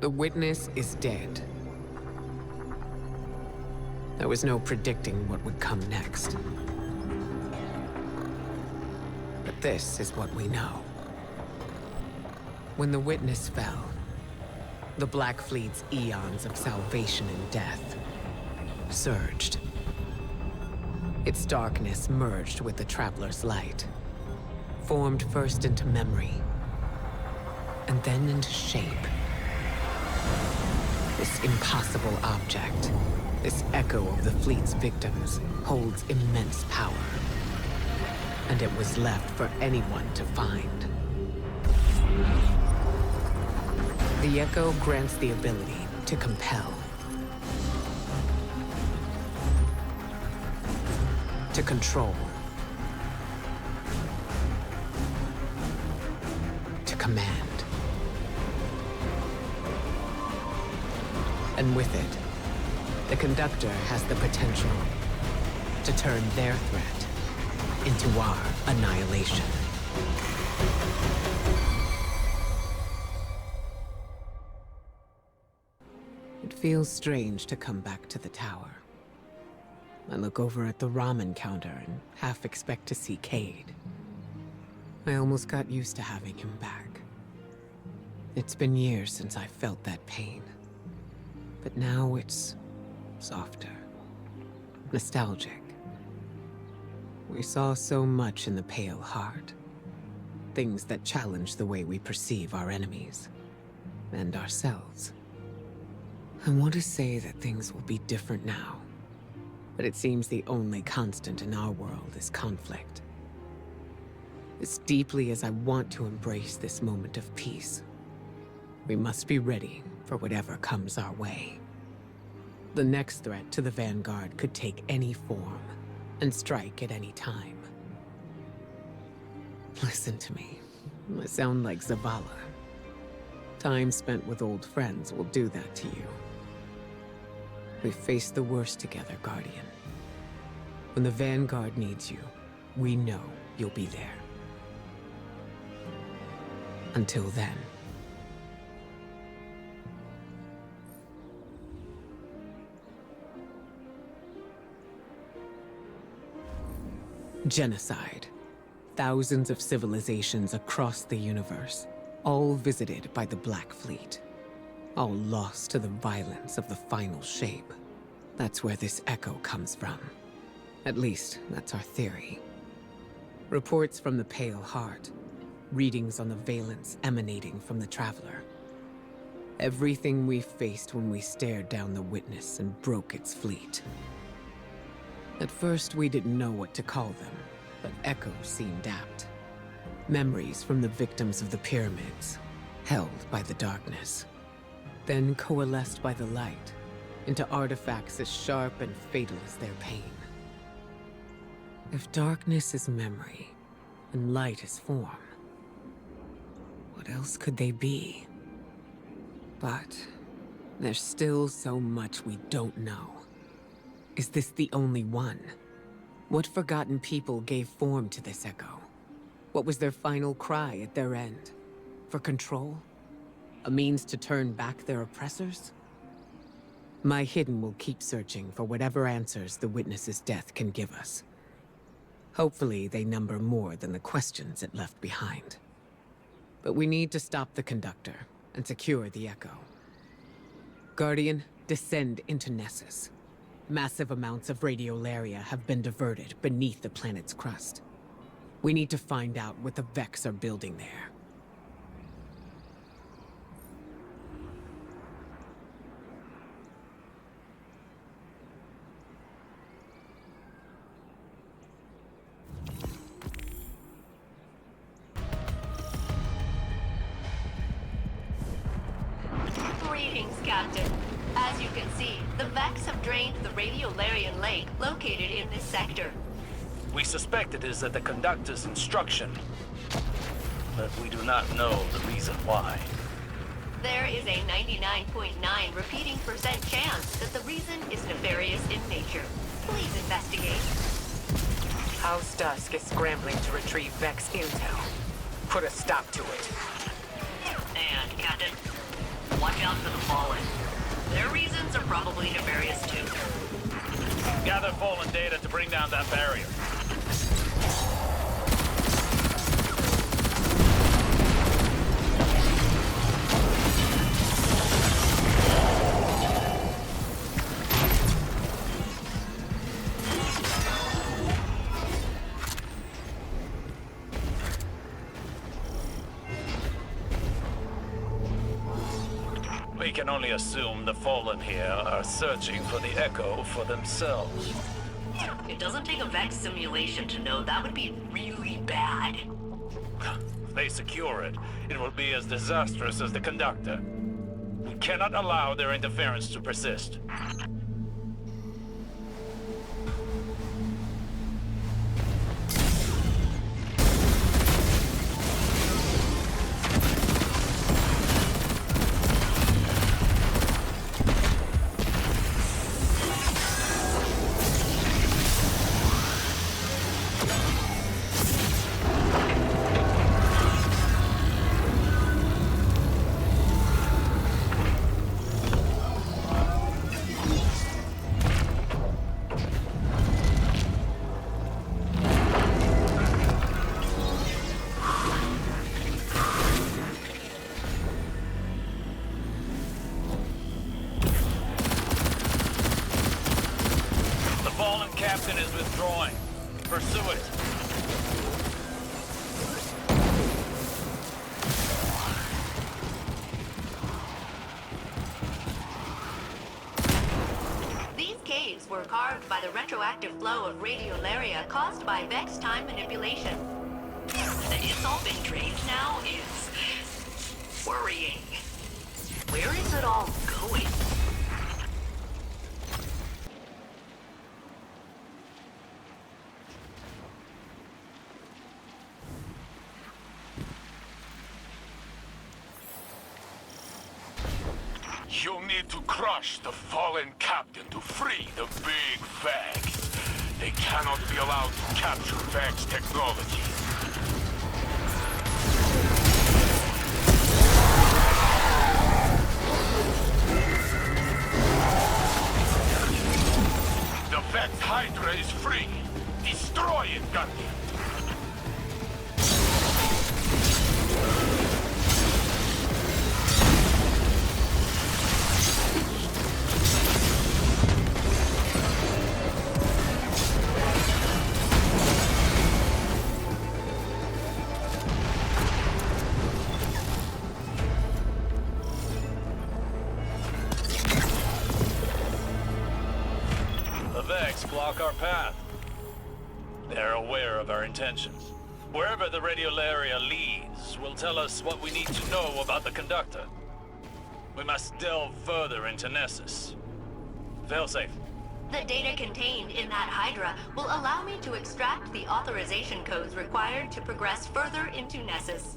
The witness is dead. There was no predicting what would come next. But this is what we know. When the witness fell, the Black Fleet's eons of salvation and death surged. Its darkness merged with the Traveler's light, formed first into memory, and then into shape. This impossible object, this echo of the fleet's victims, holds immense power. And it was left for anyone to find. The echo grants the ability to compel, to control, to command. And with it, the conductor has the potential to turn their threat into our annihilation. It feels strange to come back to the tower. I look over at the ramen counter and half expect to see Cade. I almost got used to having him back. It's been years since I felt that pain. But now it's softer, nostalgic. We saw so much in the Pale Heart. Things that challenge the way we perceive our enemies and ourselves. I want to say that things will be different now, but it seems the only constant in our world is conflict. As deeply as I want to embrace this moment of peace, we must be ready for whatever comes our way. The next threat to the Vanguard could take any form and strike at any time. Listen to me. I sound like Zavala. Time spent with old friends will do that to you. We've faced the worst together, Guardian. When the Vanguard needs you, we know you'll be there. Until then. Genocide. Thousands of civilizations across the universe, all visited by the Black Fleet. All lost to the violence of the final shape. That's where this echo comes from. At least, that's our theory. Reports from the Pale Heart. Readings on the valence emanating from the Traveler. Everything we faced when we stared down the Witness and broke its fleet. At first, we didn't know what to call them, but echoes seemed apt. Memories from the victims of the pyramids, held by the darkness. Then coalesced by the light into artifacts as sharp and fatal as their pain. If darkness is memory, and light is form, what else could they be? But there's still so much we don't know. Is this the only one? What forgotten people gave form to this echo? What was their final cry at their end? For control? A means to turn back their oppressors? My Hidden will keep searching for whatever answers the Witness's death can give us. Hopefully they number more than the questions it left behind. But we need to stop the conductor and secure the echo. Guardian, descend into Nessus. Massive amounts of radiolaria have been diverted beneath the planet's crust. We need to find out what the Vex are building there. Greetings, Captain. As you can see, the Vex have drained the radiolarian lake located in this sector. We suspect it is at the conductor's instruction, but we do not know the reason why. There is a 99.9 repeating % chance that the reason is nefarious in nature. Please investigate. House Dusk is scrambling to retrieve Vex intel. Put a stop to it. And, Captain. watch out for the Fallen. Their reasons are probably nefarious too. Gather Fallen data to bring down that barrier. We can only assume the Fallen here are searching for the Echo for themselves. It doesn't take a Vex simulation to know that would be really bad. If they secure it, it will be as disastrous as the Conductor. We cannot allow their interference to persist. Captain is withdrawing. Pursue it. These caves were carved by the retroactive flow of radiolaria caused by Vex time manipulation. That it's all been drained now is worrying. Where is it all going? You'll need to crush the fallen captain to free the big Vex. They cannot be allowed to capture Vex technology. The Vex Hydra is free. Destroy it, Guardian. Block our path. They're aware of our intentions. Wherever the radiolaria leads will tell us what we need to know about the Conductor. We must delve further into Nessus. Failsafe. The data contained in that Hydra will allow me to extract the authorization codes required to progress further into Nessus.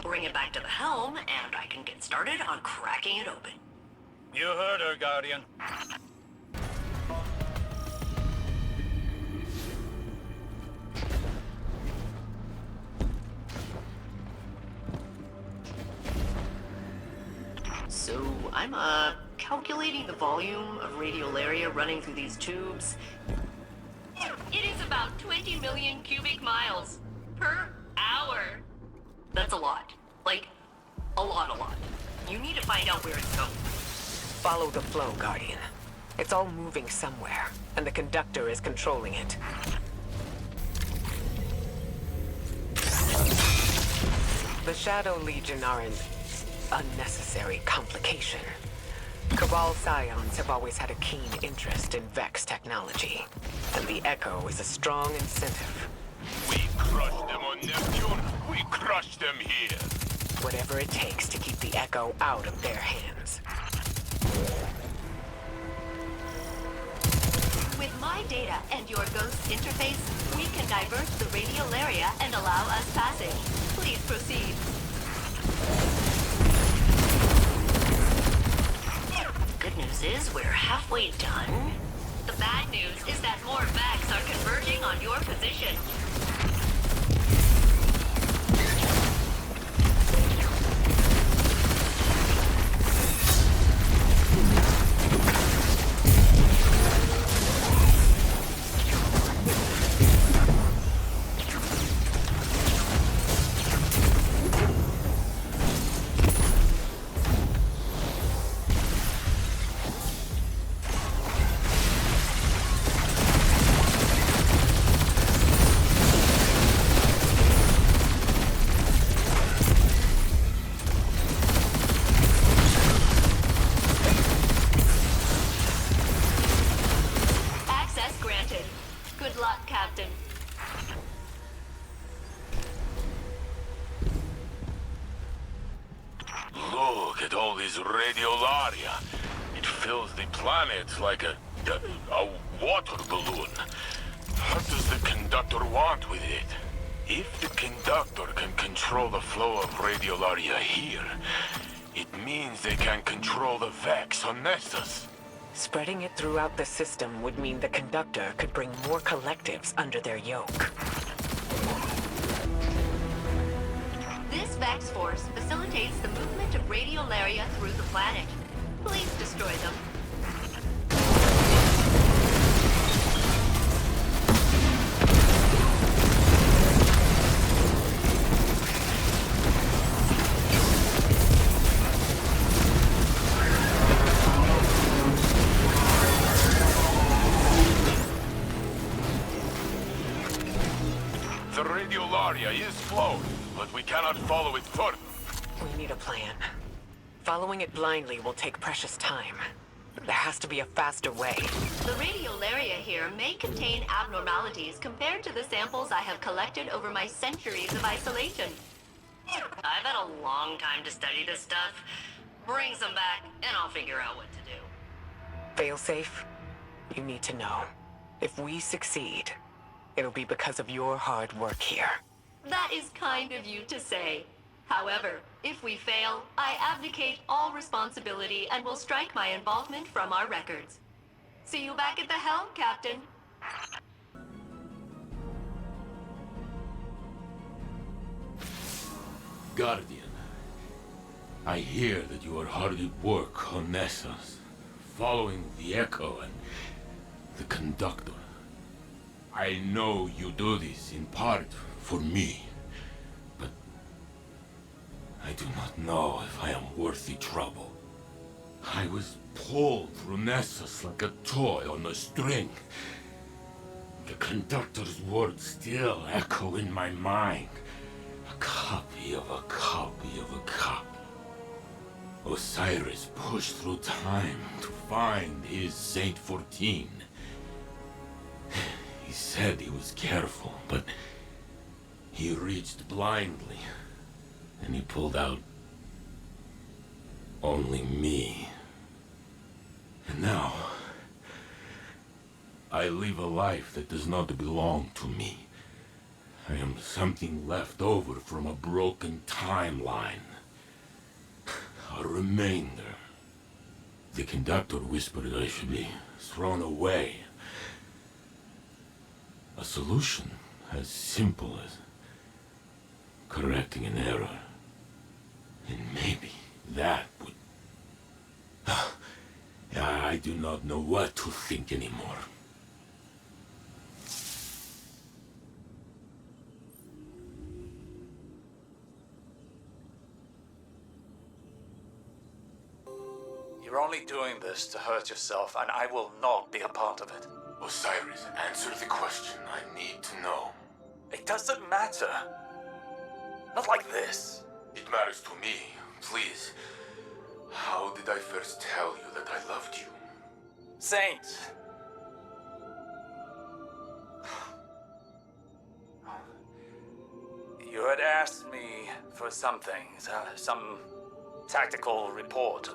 Bring it back to the helm, and I can get started on cracking it open. You heard her, Guardian. So, I'm, calculating the volume of radiolaria running through these tubes. It is about 20 million cubic miles per hour. That's a lot. Like, a lot. You need to find out where it's going. Follow the flow, Guardian. It's all moving somewhere, and the Conductor is controlling it. The Shadow Legion are an unnecessary complication. Cabal Scions have always had a keen interest in Vex technology, and the Echo is a strong incentive. We crushed them on Neptune. We crushed them here. Whatever it takes to keep the Echo out of their hands. With my data and your Ghost interface, we can divert the radiolaria and allow us passage. Please proceed. Good news is we're halfway done. The bad news is that more Vex are converging on your position. is radiolaria. It fills the planet like a water balloon. What does the conductor want with it? If the conductor can control the flow of radiolaria here, it means they can control the Vex on Nessus. Spreading it throughout the system would mean the conductor could bring more collectives under their yoke. This Vex force facilitates the movement of radiolaria through the planet. Please destroy them. The radiolaria is flowing, but we cannot follow it further. We need a plan. Following it blindly will take precious time. There has to be a faster way. The radiolaria here may contain abnormalities compared to the samples I have collected over my centuries of isolation. I've had a long time to study this stuff. Bring some back, and I'll figure out what to do. Failsafe, you need to know. If we succeed, it'll be because of your hard work here. That is kind of you to say. However, if we fail, I abdicate all responsibility and will strike my involvement from our records. See you back at the helm, Captain. Guardian, I hear that you are hard at work on Nessus, following the Echo and the Conductor. I know you do this in part for me, but I do not know if I am worth the trouble. I was pulled through Nessus like a toy on a string. The Conductor's words still echo in my mind. A copy of a copy of a copy. Osiris pushed through time to find his Saint 14. He said he was careful, but he reached blindly, and he pulled out only me. And now, I live a life that does not belong to me. I am something left over from a broken timeline. A remainder. The Conductor whispered I should be thrown away. A solution as simple as correcting an error. And maybe that would... I do not know what to think anymore. You're only doing this to hurt yourself, and I will not be a part of it. Osiris, answer the question I need to know. It doesn't matter. Not like this. It matters to me. Please. How did I first tell you that I loved you? Saint! You had asked me for something, some tactical report.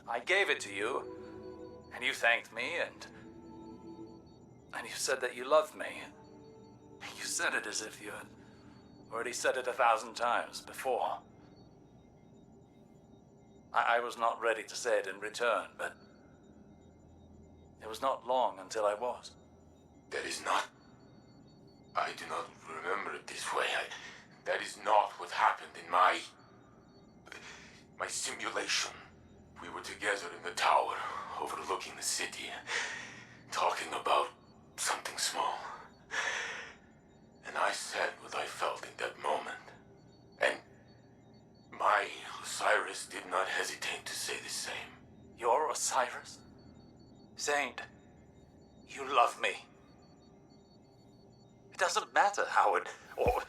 I gave it to you, and you thanked me, and you said that you loved me. You said it as if you had already said it 1,000 times before. I was not ready to say it in return, but it was not long until I was. That is not... I do not remember it this way. That is not what happened in my simulation. We were together in the tower, overlooking the city, talking about something small. And I said what I felt in that moment. And my Osiris did not hesitate to say the same. Your Osiris? Saint, you love me. It doesn't matter how it or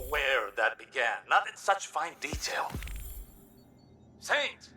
where that began, not in such fine detail. Saint!